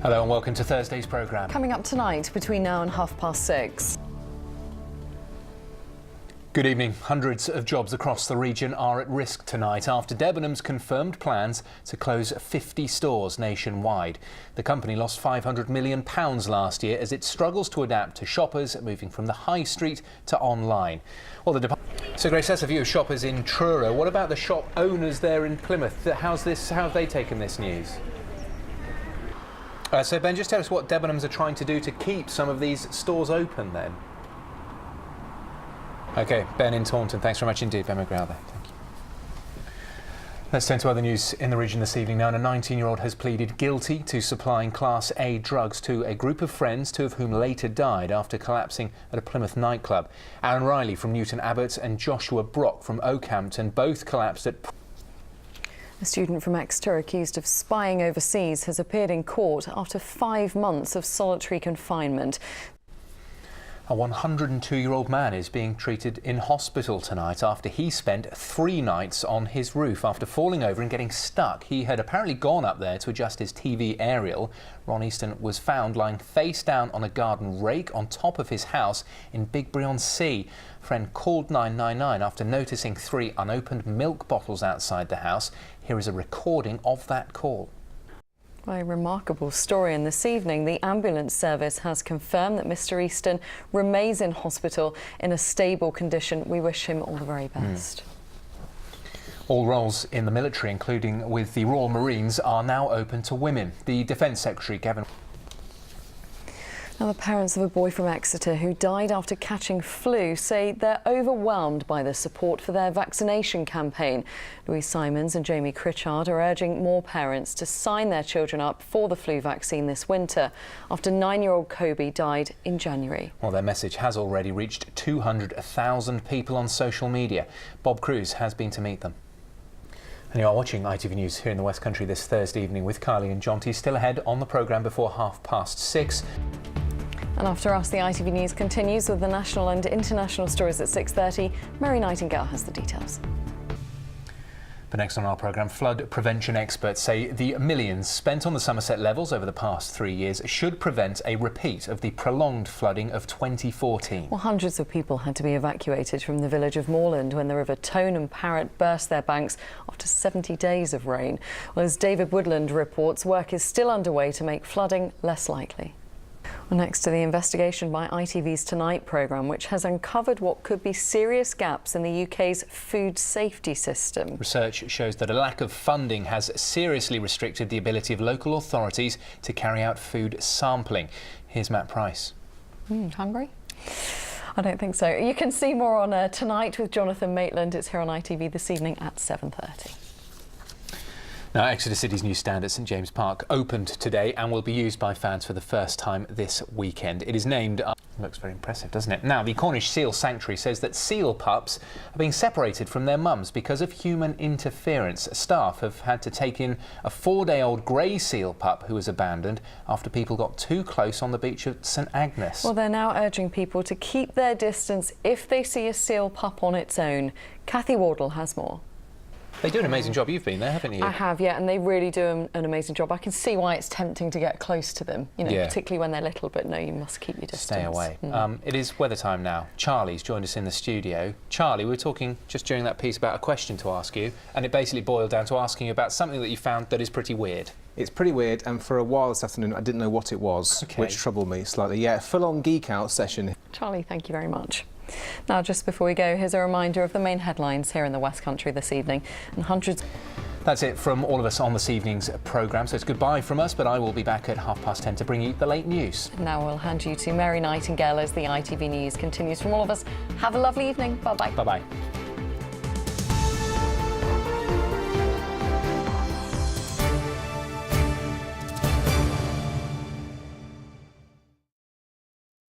Hello and welcome to Thursday's programme. Coming up tonight between now and 6:30. Good evening. Hundreds of jobs across the region are at risk tonight after Debenhams confirmed plans to close 50 stores nationwide. The company lost £500 million last year as it struggles to adapt to shoppers moving from the high street to online. Well, So Grace, that's a view of shoppers in Truro. What about the shop owners there in Plymouth? How have they taken this news? So Ben, just tell us what Debenhams are trying to do to keep some of these stores open then. OK, Ben in Taunton, thanks very much indeed, Ben McGrath there. Thank you. Let's turn to other news in the region this evening now. A 19-year-old has pleaded guilty to supplying Class A drugs to a group of friends, two of whom later died after collapsing at a Plymouth nightclub. Aaron Riley from Newton Abbot and Joshua Brock from Oakhampton both collapsed at... A student from Exeter accused of spying overseas has appeared in court after 5 months of solitary confinement. A 102-year-old man is being treated in hospital tonight after he spent 3 nights on his roof after falling over and getting stuck. He had apparently gone up there to adjust his TV aerial. Ron Easton was found lying face down on a garden rake on top of his house in Bigbury-on-Sea. A friend called 999 after noticing 3 unopened milk bottles outside the house. Here is a recording of that call. A remarkable story, and this evening the ambulance service has confirmed that Mr Easton remains in hospital in a stable condition. We wish him all the very best. All roles in the military, including with the Royal Marines, are now open to women. The Defence Secretary, Gavin... Now, the parents of a boy from Exeter who died after catching flu say they're overwhelmed by the support for their vaccination campaign. Louise Simons and Jamie Critchard are urging more parents to sign their children up for the flu vaccine this winter after 9-year-old Kobe died in January. Well, their message has already reached 200,000 people on social media. Bob Cruz has been to meet them. And you are watching ITV News here in the West Country this Thursday evening with Kylie and Jonty. Still ahead on the programme before 6:30. And after us, the ITV News continues with the national and international stories at 6:30. Mary Nightingale has the details. But next on our programme, flood prevention experts say the millions spent on the Somerset levels over the past 3 years should prevent a repeat of the prolonged flooding of 2014. Well, hundreds of people had to be evacuated from the village of Moorland when the River Tone and Parrett burst their banks after 70 days of rain. Well, as David Woodland reports, work is still underway to make flooding less likely. Well, next to the investigation by ITV's Tonight programme, which has uncovered what could be serious gaps in the UK's food safety system. Research shows that a lack of funding has seriously restricted the ability of local authorities to carry out food sampling. Here's Matt Price. Hungry? I don't think so. You can see more on Tonight with Jonathan Maitland. It's here on ITV this evening at 7:30. Now, Exeter City's new stand at St James Park opened today and will be used by fans for the first time this weekend. It is named... Looks very impressive, doesn't it? Now, the Cornish Seal Sanctuary says that seal pups are being separated from their mums because of human interference. Staff have had to take in a 4-day-old grey seal pup who was abandoned after people got too close on the beach of St Agnes. Well, they're now urging people to keep their distance if they see a seal pup on its own. Kathy Wardle has more. They do an amazing job. You've been there, haven't you? I have, yeah, and they really do an amazing job. I can see why it's tempting to get close to them, you know, particularly when they're little, but no, you must keep your distance. Stay away. It is weather time now. Charlie's joined us in the studio. Charlie, we were talking just during that piece about a question to ask you, and it basically boiled down to asking you about something that you found that is pretty weird. It's pretty weird, and for a while this afternoon I didn't know what it was, which troubled me slightly. Yeah, full-on geek-out session. Charlie, thank you very much. Now, just before we go, here's a reminder of the main headlines here in the West Country this evening. And hundreds... That's it from all of us on this evening's programme, so it's goodbye from us, but I will be back at 10:30 to bring you the late news. Now we'll hand you to Mary Nightingale as the ITV News continues. From all of us, have a lovely evening. Bye-bye. Bye-bye.